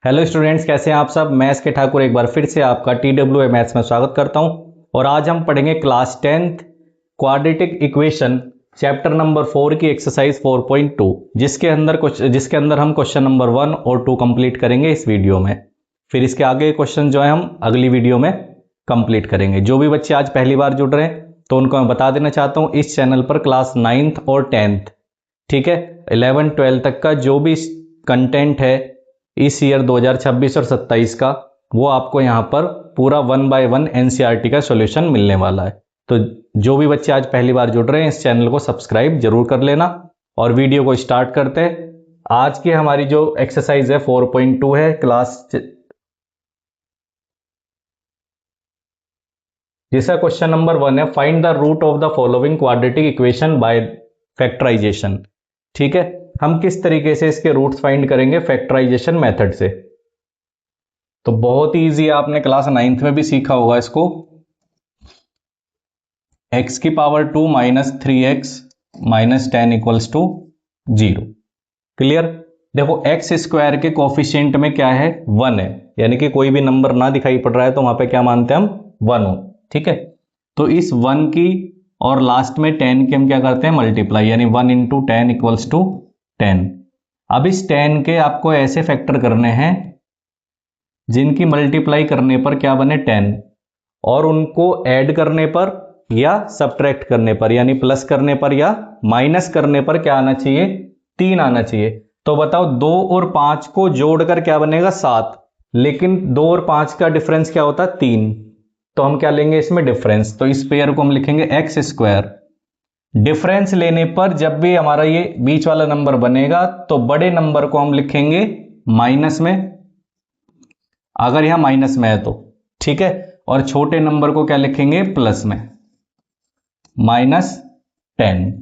Hello students, कैसे हैं आप सब। मैं एस के ठाकुर एक बार फिर से आपका TWA मैथ्स में स्वागत करता हूं। और आज हम पढ़ेंगे class 10th quadratic equation chapter number 4 की एक्सरसाइज 4.2, जिसके अंदर हम क्वेश्चन नंबर 1 और 2 कंप्लीट करेंगे इस वीडियो में। फिर इसके आगे क्वेश्चन जो है हम अगली वीडियो में कंप्लीट करेंगे। जो भी बच्चे आज पहली बार जुड़ रहे हैं तो उनको मैं बता देना चाहता हूँ, इस चैनल पर क्लास 9th और 10th, ठीक है, 11 12 तक का जो भी कंटेंट है इस ईयर 2026 और 27 का, वो आपको यहाँ पर पूरा 1 बाय 1 NCERT का सॉल्यूशन मिलने वाला है। तो जो भी बच्चे आज पहली बार जुड़ रहे हैं इस चैनल को सब्सक्राइब जरूर कर लेना। और वीडियो को स्टार्ट करते हैं। आज की हमारी जो एक्सरसाइज है 4.2 है जिसका क्वेश्चन नंबर 1 है, find the root of the following quadratic equation by factorisation. ठीक है, हम किस तरीके से इसके रूट्स फाइंड करेंगे फैक्टराइजेशन मेथड से। तो बहुत ही इजी, आपने क्लास 9th में भी सीखा होगा इसको। x की power 2 minus 3x minus 10 equals to 0। Clear. देखो x स्क्वायर के कोफिशिएंट में क्या है, 1 है, यानी कि कोई भी नंबर ना दिखाई पड़ रहा है तो वहां पे क्या मानते हैं हम, 1 हो। ठीक है, तो इस 1 की और लास्ट में 10 के हम क्या करते हैं, मल्टीप्लाई, यानी 1 इंटू 10 इक्वल्स टू 10। अब इस 10 के आपको ऐसे फैक्टर करने हैं जिनकी मल्टीप्लाई करने पर क्या बने, 10, और उनको ऐड करने पर या सब्ट्रैक्ट करने पर, यानी प्लस करने पर या माइनस करने पर क्या आना चाहिए, 3 आना चाहिए। तो बताओ 2 और 5 को जोड़कर क्या बनेगा, 7, लेकिन 2 और 5 का डिफरेंस क्या होता है, 3। तो हम क्या लेंगे इसमें, डिफरेंस। तो इस पेयर को हम लिखेंगे एक्स स्क्वायर। डिफरेंस लेने पर जब भी हमारा ये बीच वाला नंबर बनेगा तो बड़े नंबर को हम लिखेंगे माइनस में, अगर यहां माइनस में है तो, ठीक है, और छोटे नंबर को क्या लिखेंगे, प्लस में, -10।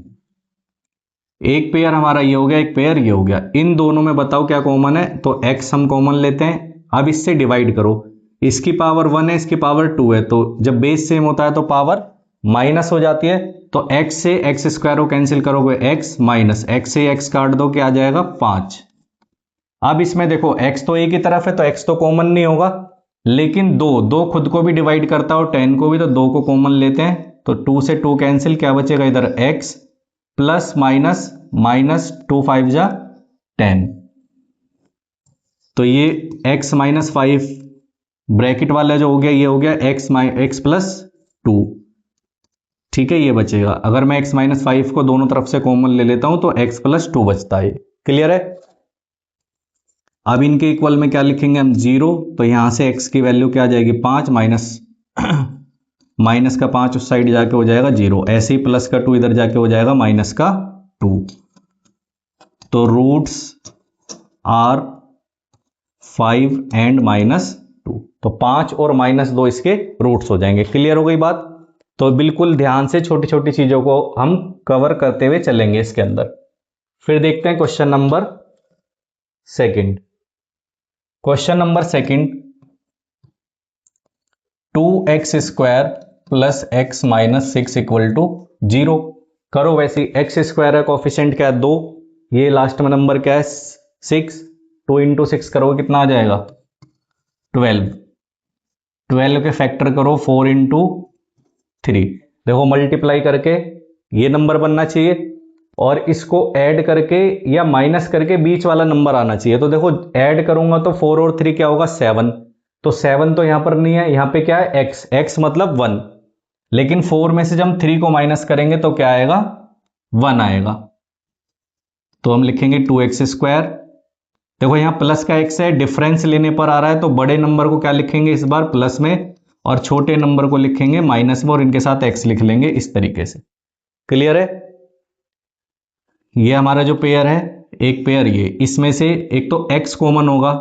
एक पेयर हमारा ये हो गया, एक पेयर ये हो गया। इन दोनों में बताओ क्या कॉमन है, तो x हम कॉमन लेते हैं। अब इससे डिवाइड करो, इसकी पावर 1 है, इसकी पावर 2 है, तो जब बेस सेम होता है तो पावर माइनस हो जाती है। तो x से एक्स स्क्वायर को कैंसिल करोगे, x माइनस x से x काट दो, क्या आ जाएगा, 5। अब इसमें देखो x तो एक ही तरफ है तो x तो कॉमन नहीं होगा, लेकिन दो खुद को भी डिवाइड करता है और 10 को भी, तो 2 को कॉमन लेते हैं। तो 2 से 2 कैंसिल, क्या बचेगा इधर, x प्लस माइनस माइनस 2 5 जा 10। तो ये x माइनस 5 ब्रैकेट वाला जो हो गया, ये हो गया x प्लस 2। ठीक है, ये बचेगा। अगर मैं x माइनस 5 को दोनों तरफ से कॉमन ले लेता हूं तो x प्लस 2 बचता है। क्लियर है। अब इनके इक्वल में क्या लिखेंगे हम, 0। तो यहां से x की वैल्यू क्या आ जाएगी, 5, माइनस का 5 उस साइड जाके हो जाएगा 0। ऐसे ही प्लस का 2 इधर जाके हो जाएगा माइनस का 2। तो रूट्स आर 5 एंड -2, तो 5 और -2 इसके रूट्स हो जाएंगे। क्लियर हो गई बात। तो बिल्कुल ध्यान से छोटी छोटी चीजों को हम कवर करते हुए चलेंगे इसके अंदर। फिर देखते हैं question number second. Question number second, 2x square plus x minus 6 equal to 0। करो वैसे, एक्स स्क्वायर है, कोफिशिएंट क्या है, 2, ये लास्ट में नंबर क्या है, 6। 2 इंटू 6 करोगे कितना आ जाएगा, 12। 12 के फैक्टर करो 4 इंटू 3। देखो मल्टीप्लाई करके ये नंबर बनना चाहिए और इसको ऐड करके या माइनस करके बीच वाला नंबर आना चाहिए। तो देखो ऐड करूंगा तो 4 और 3 क्या होगा, 7। तो 7 तो यहां पर नहीं है, यहां पे क्या है, x मतलब 1, लेकिन 4 में से जब हम 3 को माइनस करेंगे तो क्या आएगा, 1 आएगा। तो हम लिखेंगे 2x स्क्वायर। देखो यहां प्लस का x है, डिफरेंस लेने पर आ रहा है तो बड़े नंबर को क्या लिखेंगे इस बार, प्लस में, और छोटे नंबर को लिखेंगे माइनस में, और इनके साथ x लिख लेंगे इस तरीके से। क्लियर है। ये हमारा जो पेयर है, एक पेयर ये, इसमें से एक तो x कॉमन होगा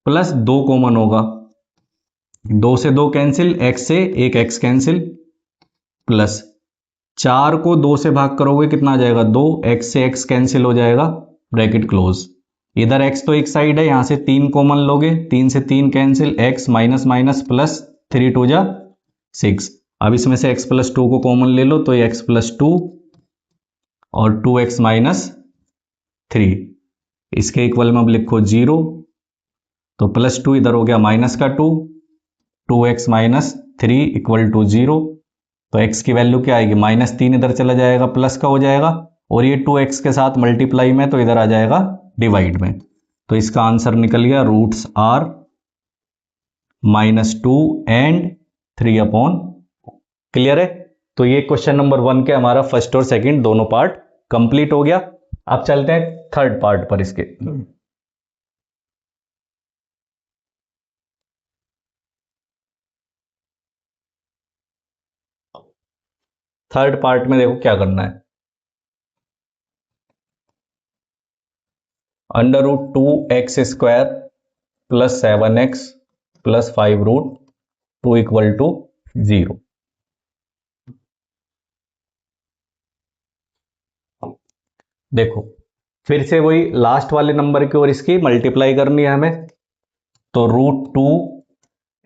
प्लस 2 कॉमन होगा, 2 से 2 कैंसिल, x से एक x कैंसिल, प्लस 4 को 2 से भाग करोगे कितना आ जाएगा, 2, x से x कैंसिल हो जाएगा, ब्रैकेट क्लोज। इधर x तो एक साइड है, यहां से 3 कॉमन लोगे, 3 से 3 cancel, x minus minus plus 3 2 जा 6। अब इसमें से x प्लस 2 को कॉमन ले लो तो ये x प्लस 2 और 2x माइनस 3, इसके इक्वल में अब लिखो 0। तो +2 इधर हो गया -2, 2x - 3 = 0। तो x की वैल्यू क्या आएगी, -3 इधर चला जाएगा, प्लस का हो जाएगा, और ये 2x के साथ मल्टीप्लाई में तो इधर आ जाएगा डिवाइड में। तो इसका आंसर निकल गया रूट्स आर -2 एंड 3/। क्लियर है। तो ये क्वेश्चन नंबर 1 के हमारा फर्स्ट और सेकंड दोनों पार्ट कंप्लीट हो गया। अब चलते हैं थर्ड पार्ट पर इसके। थर्ड पार्ट में देखो क्या करना है। √2x² + 7x + 5√2 = 0। देखो फिर से वही लास्ट वाले नंबर की ओर इसकी मल्टीप्लाई करनी है हमें। तो √2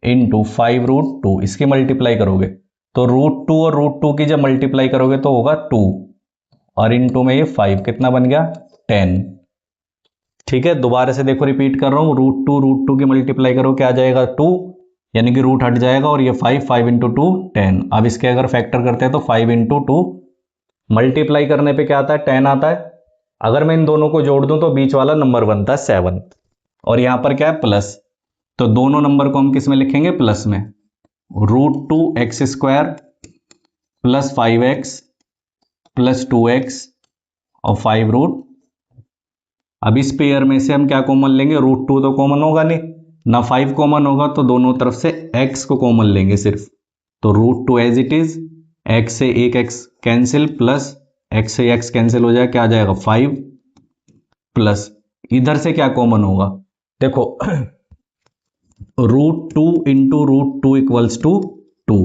× 5√2 इसकी मल्टीप्लाई करोगे तो √2 और √2 की जब मल्टीप्लाई करोगे तो होगा 2, और इनटू में ये 5 कितना बन गया 10। ठीक है, दोबारा से देखो रिपीट कर रहा हूं, √2 की मल्टीप्लाई करो क्या आ जाएगा 2, यानी कि रूट हट जाएगा, और ये 5 × 2 10। अब इसके अगर फैक्टर करते हैं तो 5 × 2 मल्टीप्लाई करने पे क्या आता है 10 आता है। अगर मैं इन दोनों को जोड़ दूं तो बीच वाला नंबर बनता है 7, और यहां पर क्या है प्लस, तो दोनों नंबर को हम किस में लिखेंगे प्लस में। √2x² + 5x + 2x और 5 अब इस पेयर में से हम क्या कॉमन लेंगे, √2 तो कॉमन होगा नहीं ना, 5 कॉमन होगा, तो दोनों तरफ से x को कॉमन लेंगे सिर्फ। तो √2 एज इट इज, x से एक x कैंसिल, प्लस x से x कैंसिल हो जाए, क्या आ जाएगा 5, प्लस इधर से क्या कॉमन होगा, देखो √2 × √2 = 2।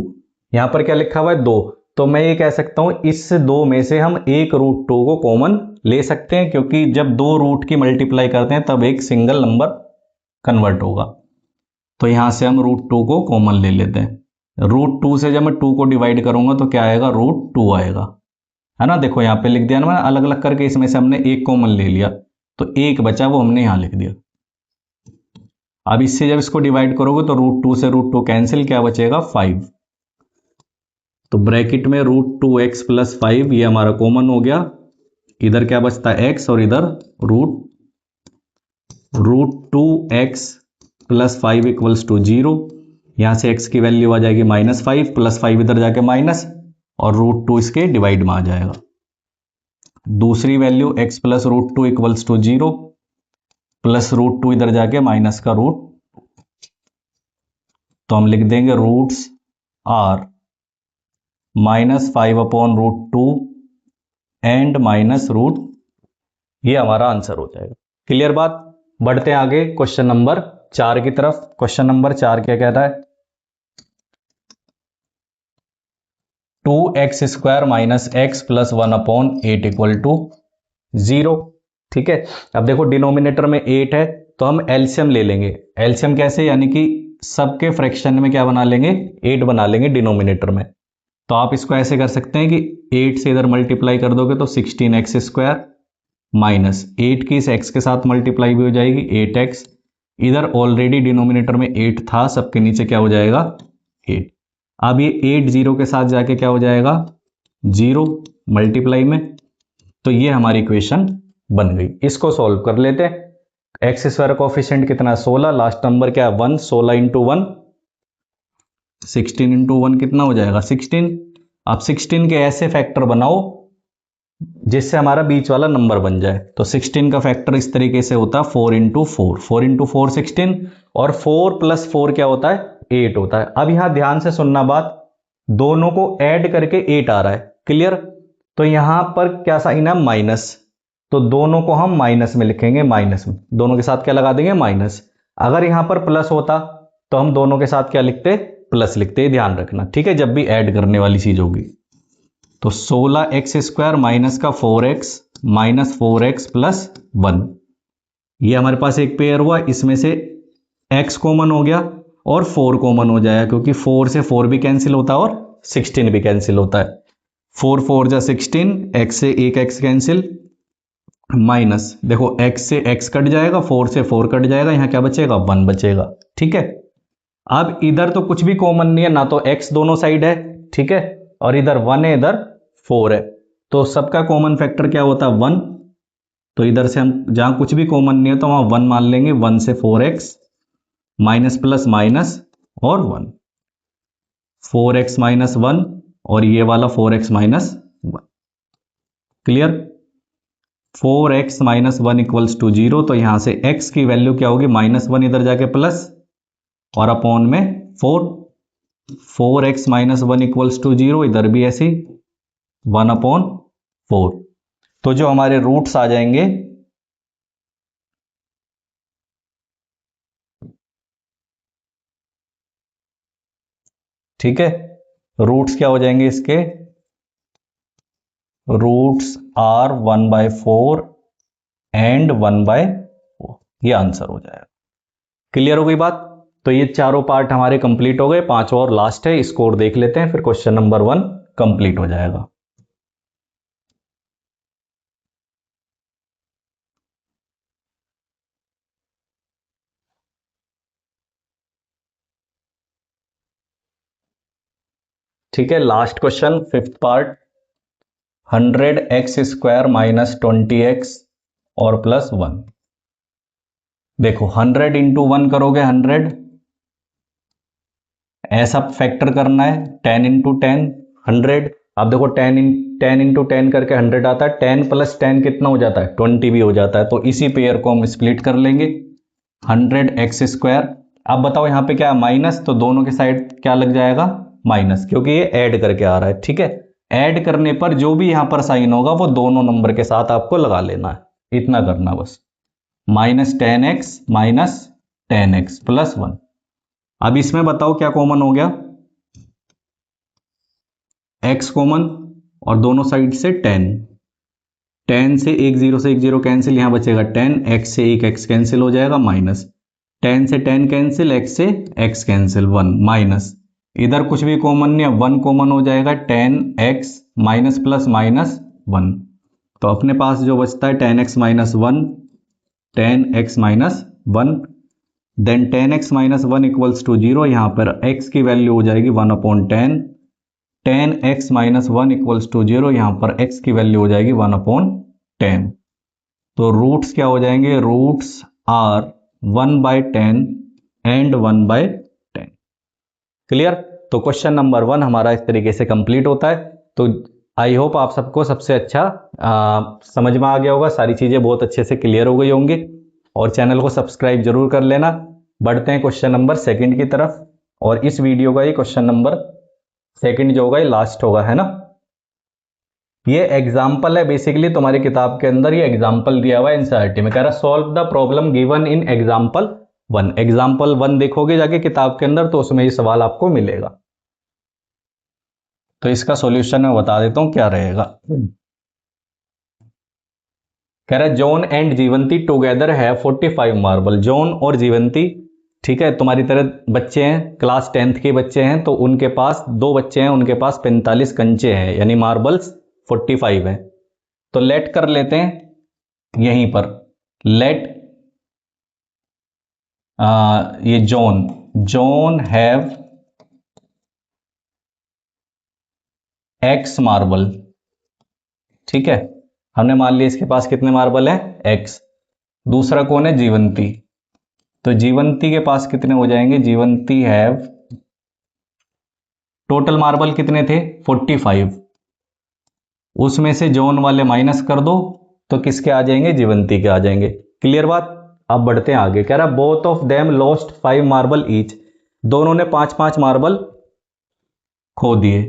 यहां पर क्या लिखा हुआ है 2, तो मैं ये कह सकता हूं इस 2 में से हम एक √2 को कॉमन ले सकते हैं, क्योंकि जब दो रूट की मल्टीप्लाई करते हैं तब एक सिंगल नंबर कन्वर्ट होगा। तो यहां से हम √2 को कॉमन ले लेते हैं। √2 से जब मैं 2 को डिवाइड करूंगा तो क्या आएगा √2 आएगा, है ना। देखो यहाँ पे लिख दिया ना मैंने अलग अलग करके, इसमें से हमने एक कॉमन ले लिया तो एक बचा वो हमने यहां लिख दिया। अब इससे जब इसको डिवाइड करोगे तो √2 से √2 कैंसिल, क्या बचेगा 5। तो ब्रैकेट में √2x + 5 ये हमारा कॉमन हो गया, इधर क्या बचता है x, और इधर √2x + 5 = 0। यहां से x की वैल्यू आ जाएगी -5, + 5 इधर जाके माइनस, और √2 इसके डिवाइड में आ जाएगा। दूसरी वैल्यू x + √2 = 0, प्लस √2 इधर जाके माइनस का रूट, तो हम लिख देंगे रूट्स आर -5/√2 एंड -√, ये हमारा आंसर हो जाएगा। क्लियर बात। बढ़ते हैं आगे क्वेश्चन नंबर 4 की तरफ। क्वेश्चन नंबर 4 क्या कहता है, 2x² - x + 1/8 = 0। ठीक है, अब देखो डिनोमिनेटर में 8 है तो हम एलसीएम ले लेंगे। एलसीएम कैसे, यानी कि सबके फ्रैक्शन में क्या बना लेंगे 8 बना लेंगे डिनोमिनेटर में। तो आप इसको ऐसे कर सकते हैं कि 8 से इधर मल्टीप्लाई कर दोगे तो 16x² माइनस 8 की इस x के साथ मल्टीप्लाई भी हो जाएगी 8x, इधर ऑलरेडी डिनोमिनेटर में 8 था, सबके नीचे क्या हो जाएगा 8। अब ये 8 0 के साथ जाके क्या हो जाएगा 0 मल्टीप्लाई में, तो ये हमारी इक्वेशन बन गई। इसको सॉल्व कर लेते हैं। x² कोफिशिएंट कितना 16, लास्ट नंबर क्या है 1, 16 × 1 16 × 1 कितना हो जाएगा 16। अब 16 के ऐसे फैक्टर बनाओ जिससे हमारा बीच वाला नंबर बन जाए। तो 16 का फैक्टर इस तरीके से होता है 4 × 4, 4 × 4 16, और 4 + 4 क्या होता है 8 होता है। अब यहां ध्यान से सुनना बात, दोनों को ऐड करके 8 आ रहा है, क्लियर। तो यहां पर क्या साइन है माइनस, तो दोनों को हम माइनस में लिखेंगे, माइनस में दोनों के साथ क्या लगा देंगे माइनस। अगर यहां पर प्लस होता तो हम दोनों के साथ क्या लिखते प्लस लिखते, ध्यान रखना ठीक है जब भी ऐड करने वाली चीज होगी। तो 16x² माइनस का 4x माइनस 4x + 1, ये हमारे पास एक पेयर हुआ, इसमें से x कॉमन हो गया और 4 कॉमन हो जाएगा, क्योंकि 4 से 4 भी कैंसिल होता है और 16 भी कैंसिल होता है। 4 4 जा 16, x से एक x कैंसिल, माइनस, देखो x से x कट जाएगा, 4 से 4 कट जाएगा, यहाँ क्या बचेगा 1 बचेगा। ठीक है, अब इधर तो कुछ भी कॉमन नहीं है, ना तो x दोनों साइड है, ठीक है, और इधर 1 है, इधर 4 है, तो सबका कॉमन फैक्टर क्या होता है 1। तो इधर से हम जहां कुछ भी कॉमन नहीं है तो वहां 1 मान लेंगे, 1 से 4x माइनस प्लस माइनस और 1, 4x माइनस 1 और ये वाला 4x minus 1। Clear, 4x minus 1 equals to 0, तो यहां से x की वैल्यू क्या होगी -1, इधर जाके प्लस और अपॉन में 4, 4x माइनस 1 इक्वल्स टू 0, इधर भी ऐसे 1/4। तो जो हमारे रूट्स आ जाएंगे, ठीक है, रूट्स क्या हो जाएंगे इसके, रूट्स आर 1/4 एंड 1/4, ये आंसर हो जाएगा। क्लियर हो गई बात। तो ये चारों पार्ट हमारे कंप्लीट हो गए, 5 और लास्ट है, इसको और देख लेते हैं, फिर क्वेश्चन नंबर 1 कंप्लीट हो जाएगा। ठीक है, last question, 5th part, 100x² minus 20x और प्लस 1। देखो 100 इंटू 1 करोगे 100, ऐसा फैक्टर करना है, 10 इंटू 10 100। अब देखो 10 इंटू 10 करके 100 आता है, 10 प्लस 10 कितना हो जाता है 20 भी हो जाता है, तो इसी पेयर को हम स्प्लिट कर लेंगे, 100x²। अब बताओ यहाँ पे क्या है माइनस, तो दोनों के साइड क्या लग जाएगा माइनस, क्योंकि ये ऐड करके आ रहा है। ठीक है, ऐड करने पर जो भी यहां पर साइन होगा वो दोनों नंबर के साथ आपको लगा लेना है, इतना करना बस, -10x माइनस 10x प्लस 1। अब इसमें बताओ क्या कॉमन हो गया, x कॉमन और दोनों साइड से 10, 10 से एक 0 से एक 0 कैंसिल, यहां बचेगा 10, x से एक x कैंसिल हो जाएगा, माइनस 10 से 10 कैंसिल, x से x कैंसिल 1, माइनस इधर कुछ भी कॉमन नहीं है, 1 कॉमन हो जाएगा, 10x माइनस प्लस माइनस 1। तो अपने पास जो बचता है 10x minus 1, 10x minus 1, then 10x minus 1 equals to 0, यहां पर x की वैल्यू हो जाएगी 1/10, 10x माइनस 1 इक्वल्स टू 0, यहां पर x की वैल्यू हो जाएगी 1/10। तो रूट्स क्या हो जाएंगे, रूट्स आर 1/10 एंड 1/10। क्लियर। तो क्वेश्चन नंबर 1 हमारा इस तरीके से कंप्लीट होता है। तो आई होप आप सबको सबसे अच्छा समझ में आ गया होगा, सारी चीजें बहुत अच्छे से क्लियर हो गई होंगी, और चैनल को सब्सक्राइब जरूर कर लेना। बढ़ते हैं क्वेश्चन नंबर 2 की तरफ, और इस वीडियो का ये क्वेश्चन नंबर 2 जो होगा ये लास्ट होगा, है ना। ये एग्जाम्पल है, बेसिकली तुम्हारी किताब के अंदर ये एग्जाम्पल दिया हुआ है एनसीईआरटी में, कह रहा solve the problem given in example 1। Example 1 देखोगे जाके किताब के अंदर तो उसमें ये सवाल आपको मिलेगा। तो इसका सॉल्यूशन मैं बता देता हूं क्या रहेगा। कह रहा है जॉन एंड जीवंती टुगेदर है 45 मार्बल। जॉन और जीवंती, ठीक है, तुम्हारी तरह बच्चे हैं, क्लास 10th के बच्चे हैं, तो उनके पास 2 बच्चे हैं, उनके पास 45 कंचे हैं, यानी मार्बल्स 45 है। तो लेट कर लेते हैं यहीं पर, लेट ये जॉन हैव x मार्बल। ठीक है, हमने मान लिया इसके पास कितने मार्बल हैं x। दूसरा कौन है जीवंती, तो जीवंती के पास कितने हो जाएंगे, जीवंती हैव, टोटल मार्बल कितने थे 45, उसमें से जॉन वाले माइनस कर दो तो किसके आ जाएंगे, जीवंती के आ जाएंगे। क्लियर बात। अब बढ़ते हैं आगे, कह रहा both of them lost 5 marble each. दोनों ने 5-5 मार्बल खो दिए,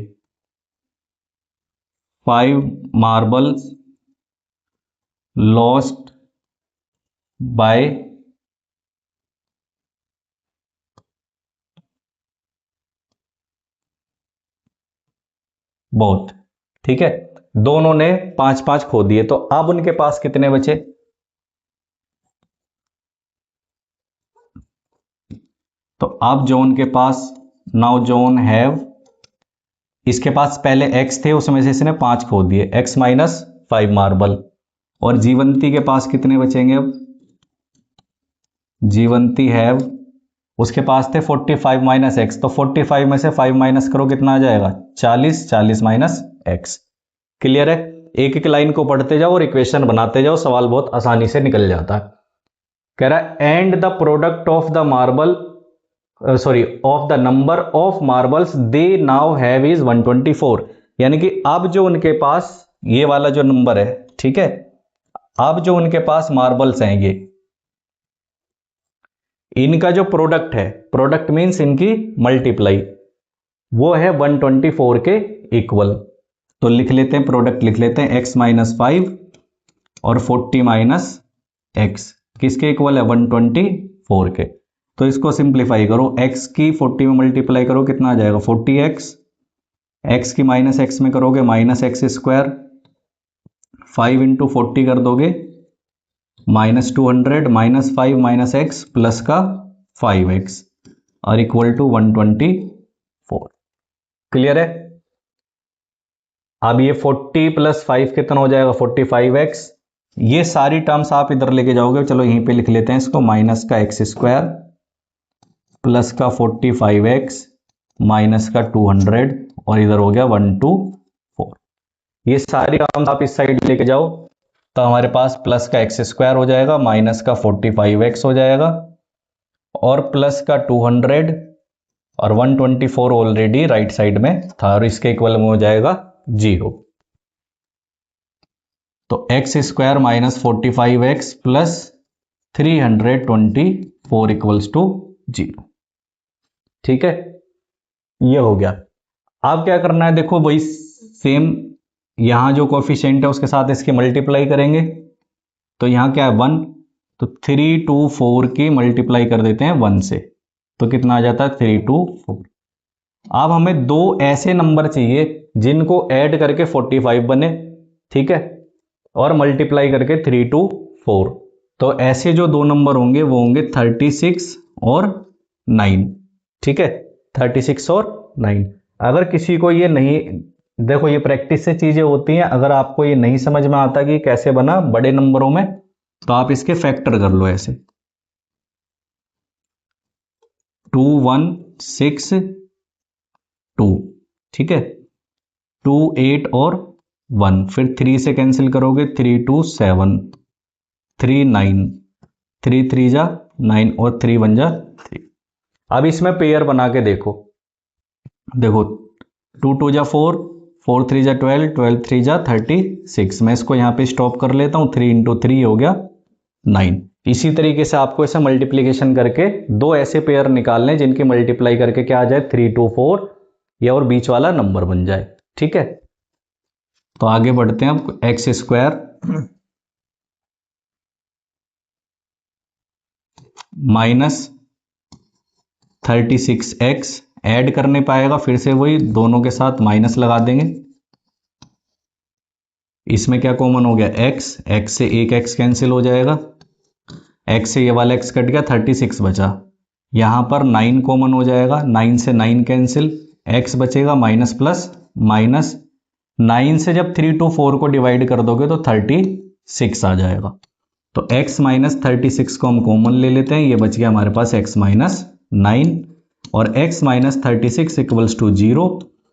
5 मार्बल्स लॉस्ट बाय बोथ। ठीक है, दोनों ने 5-5 खो दिए, तो अब उनके पास कितने बचे, तो अब जॉन के पास, नाउ जॉन हैव, इसके पास पहले x थे, उसमें से इसने 5 खो दिए, x माइनस 5 मार्बल, और जीवंती के पास कितने बचेंगे? अब जीवंती है, उसके पास थे 45 माइनस एक्स, तो 45 में से 5 माइनस करो, कितना आ जाएगा? 40, 40 माइनस एक्स। क्लियर है? एक एक लाइन को पढ़ते जाओ और इक्वेशन बनाते जाओ, सवाल बहुत आसानी से निकल जाता है। कह रहा है and the product of the marble of the number of marbles they now have is 124, यानी कि अब जो उनके पास ये वाला जो नंबर है, ठीक है, अब जो उनके पास मार्बल्स हैं ये, इनका जो प्रोडक्ट है, प्रोडक्ट मींस इनकी मल्टीप्लाई, वो है 124 के इक्वल। तो लिख लेते हैं, प्रोडक्ट लिख लेते हैं, x माइनस 5 और 40 माइनस एक्स किसके इक्वल है? 124 के। तो इसको सिंप्लीफाई करो, x की 40 में मल्टीप्लाई करो, कितना आ जाएगा? 40x, x की माइनस एक्स में करोगे माइनस एक्स स्क्वायर, 5 इंटू 40 कर दोगे minus 200, minus 5 minus x plus का 5x और इक्वल टू 124। क्लियर है? अब ये 40 प्लस 5 कितना हो जाएगा? 45x। ये सारी टर्म्स आप इधर लेके जाओगे, चलो यहीं पे लिख लेते हैं इसको, माइनस का एक्स स्क्वायर प्लस का 45x माइनस का 200 और इधर हो गया 124। ये सारी टर्म्स आप इस साइड लेके जाओ तो हमारे पास प्लस का एक्स स्क्वायर हो जाएगा, माइनस का 45x हो जाएगा और प्लस का 200 और 124 ऑलरेडी राइट साइड में था और इसके इक्वल में हो जाएगा 0। तो x square minus 45x plus 324 equals to 0। ठीक है, ये हो गया। अब क्या करना है, देखो वही सेम, यहां जो कोफिशिएंट है उसके साथ इसकी मल्टीप्लाई करेंगे। तो यहां क्या है? 1, तो 3 2 4 की मल्टीप्लाई कर देते हैं 1 से, तो कितना आ जाता है? 3 2 4। अब हमें दो ऐसे नंबर चाहिए जिनको ऐड करके 45 बने, ठीक है, और मल्टीप्लाई करके 3 2 4। तो ऐसे जो दो नंबर होंगे वो होंगे 36 और 9। ठीक है, 36 और 9। अगर किसी को ये नहीं, देखो ये प्रैक्टिस से चीजें होती हैं, अगर आपको ये नहीं समझ में आता कि कैसे बना बड़े नंबरों में, तो आप इसके फैक्टर कर लो ऐसे, 2 1 6 2, ठीक है, 2 8 और 1, फिर 3 से कैंसिल करोगे, 3 2 7, 3 9, 3 3 जा 9 और 3 1 जा 3। अब इसमें पेयर बना के देखो, देखो 2 2 जा 4, 4 3 जा 12, 12 3 जा 36। मैं इसको यहाँ पे स्टॉप कर लेता हूँ, 3 इंटू 3 हो गया 9। इसी तरीके से आपको ऐसे मल्टीप्लीकेशन करके दो ऐसे पेयर निकालने जिनकी मल्टीप्लाई करके क्या आ जाए? 3 2 4 या और बीच वाला नंबर बन जाए। ठीक है, तो आगे बढ़ते हैं। अब x square minus 36x add करने पाएगा, फिर से वही दोनों के साथ माइनस लगा देंगे। इसमें क्या कॉमन हो गया? x, x से एक x कैंसिल हो जाएगा, x से ये वाला x कट गया, 36 बचा। यहां पर 9 कॉमन हो जाएगा, 9 से 9 कैंसिल, x बचेगा माइनस प्लस माइनस। 9 से जब 3 2 4 को डिवाइड कर दोगे तो 36 आ जाएगा। तो x माइनस 36 को हम कॉमन ले लेते हैं, ये बच गया हमारे पास x माइनस 9 और x माइनस 36 इक्वल्स टू 0।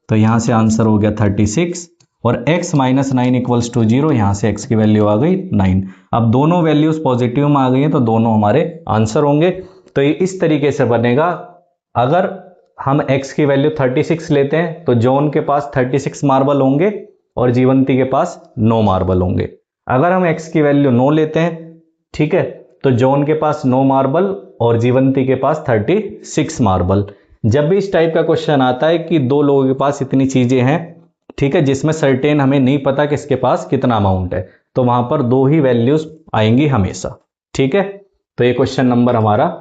तो यहां से आंसर हो गया 36 और x माइनस 9 इक्वल्स टू 0, यहां से x की वैल्यू आ गई 9। अब दोनों वैल्यूज पॉजिटिव में आ गई हैं तो दोनों हमारे आंसर होंगे। तो ये इस तरीके से बनेगा। अगर हम x की वैल्यू 36 लेते हैं तो जॉन के पास 36 मार्बल होंगे और जीवंती के पास 9 मार्बल होंगे। अगर हम x की वैल्यू 9 लेते हैं, ठीक है, तो जॉन के पास 9 मार्बल और जीवंती के पास 36 मार्बल। जब भी इस टाइप का क्वेश्चन आता है कि दो लोगों के पास इतनी चीजें हैं, ठीक है, जिसमें सर्टेन हमें नहीं पता किसके पास कितना अमाउंट है, तो वहां पर दो ही वैल्यूज आएंगी हमेशा। ठीक है, तो ये क्वेश्चन नंबर हमारा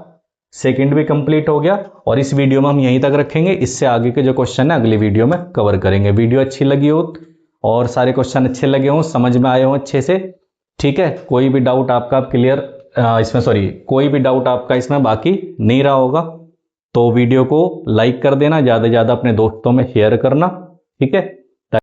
सेकंड भी कंप्लीट हो गया और इस वीडियो में हम यहीं तक रखेंगे। इससे आगे के जो क्वेश्चन है अगली वीडियो में कवर करेंगे। वीडियो अच्छी लगी हो और सारे क्वेश्चन अच्छे लगे हों, समझ में आए हों अच्छे से, ठीक है, कोई भी डाउट आपका क्लियर कोई भी डाउट आपका इसमें बाकी नहीं रहा होगा तो वीडियो को लाइक कर देना, ज्यादा से ज्यादा अपने दोस्तों में शेयर करना। ठीक है।